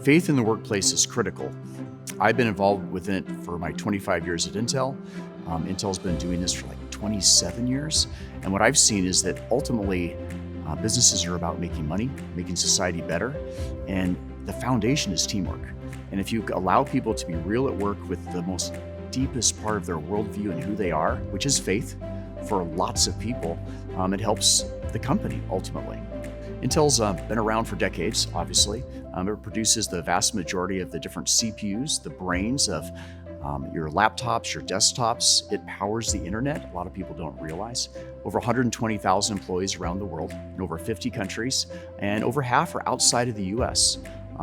Faith in the workplace is critical. I've been involved with it for my 25 years at Intel. Intel's been doing this for like 27 years. And what I've seen is that ultimately businesses are about making money, making society better. And the foundation is teamwork. And if you allow people to be real at work with the most deepest part of their worldview and who they are, which is faith, for lots of people, it helps the company ultimately. Intel's been around for decades, obviously. It produces the vast majority of the different CPUs, the brains of your laptops, your desktops. It powers the internet. A lot of people don't realize. Over 120,000 employees around the world in over 50 countries, and over half are outside of the US.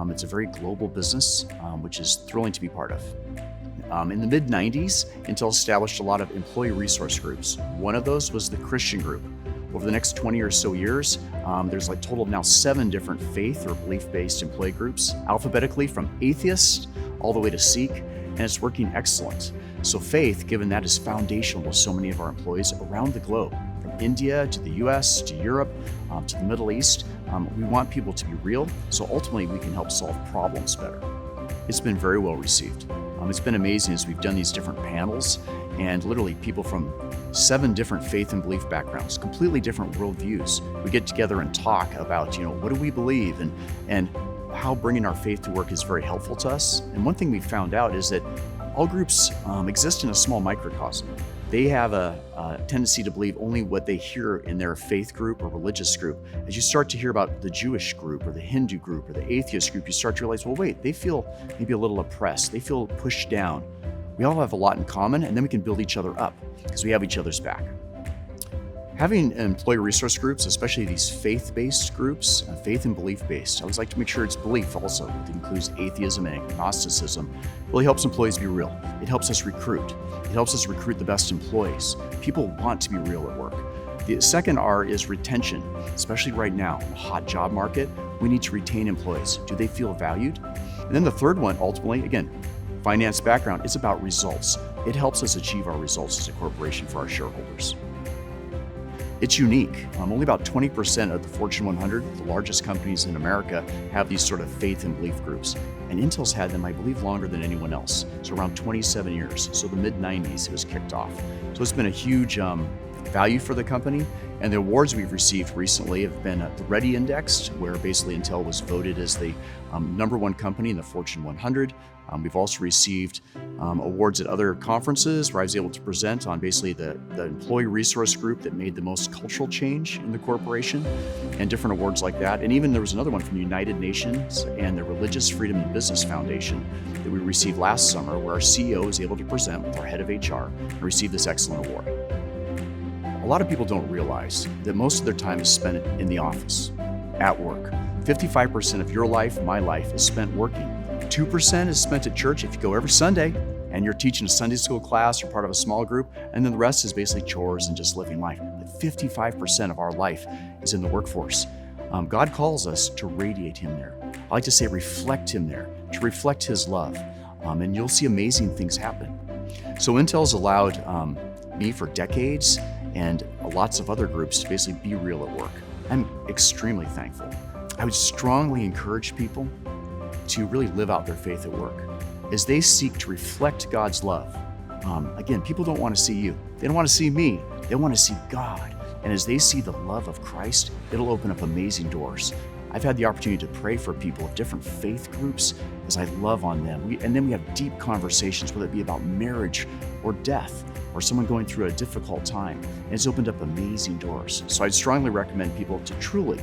It's a very global business, which is thrilling to be part of. In the mid-90s, Intel established a lot of employee resource groups. One of those was the Christian group. Over the next 20 or so years, there's like total of now 7 different faith or belief-based employee groups, alphabetically from atheist all the way to Sikh, and it's working excellent. So faith, given that, is foundational to so many of our employees around the globe, from India to the US to Europe to the Middle East. We want people to be real, so ultimately we can help solve problems better. It's been very well received. It's been amazing as we've done these different panels, and literally people from 7 different faith and belief backgrounds, completely different worldviews. We get together and talk about, what do we believe and how bringing our faith to work is very helpful to us. And one thing we found out is that all groups exist in a small microcosm. They have a tendency to believe only what they hear in their faith group or religious group. As you start to hear about the Jewish group or the Hindu group or the atheist group, you start to realize, well, wait, they feel maybe a little oppressed. They feel pushed down. We all have a lot in common, and then we can build each other up because we have each other's back. Having employee resource groups, especially these faith-based groups, faith and belief-based, I always like to make sure it's belief also. It includes atheism and agnosticism. It really helps employees be real. It helps us recruit. It helps us recruit the best employees. People want to be real at work. The second R is retention, especially right now in a hot job market. We need to retain employees. Do they feel valued? And then the third one, ultimately, again, finance background, is about results. It helps us achieve our results as a corporation for our shareholders. It's unique. Only about 20% of the Fortune 100, the largest companies in America, have these sort of faith and belief groups. And Intel's had them, I believe, longer than anyone else. So around 27 years. So the mid-90s it was kicked off. So it's been a huge value for the company. And the awards we've received recently have been the Ready Index, where basically Intel was voted as the #1 company in the Fortune 100. We've also received awards at other conferences where I was able to present on basically the employee resource group that made the most cultural change in the corporation, and different awards like that. And even there was another one from the United Nations and the Religious Freedom and Business Foundation that we received last summer, where our CEO was able to present with our head of HR and receive this excellent award. A lot of people don't realize that most of their time is spent in the office, at work. 55% of your life, my life, is spent working. 2% is spent at church if you go every Sunday and you're teaching a Sunday school class or part of a small group, and then the rest is basically chores and just living life. But 55% of our life is in the workforce. God calls us to radiate Him there. I like to say reflect Him there, to reflect His love, and you'll see amazing things happen. So Intel's allowed me for decades and lots of other groups to basically be real at work. I'm extremely thankful. I would strongly encourage people to really live out their faith at work as they seek to reflect God's love. Again, people don't want to see you. They don't want to see me. They want to see God. And as they see the love of Christ, it'll open up amazing doors. I've had the opportunity to pray for people of different faith groups as I love on them. And then we have deep conversations, whether it be about marriage or death or someone going through a difficult time. And it's opened up amazing doors. So I'd strongly recommend people to truly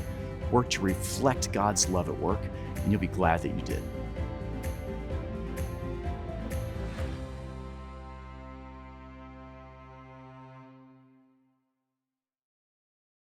work to reflect God's love at work, and you'll be glad that you did.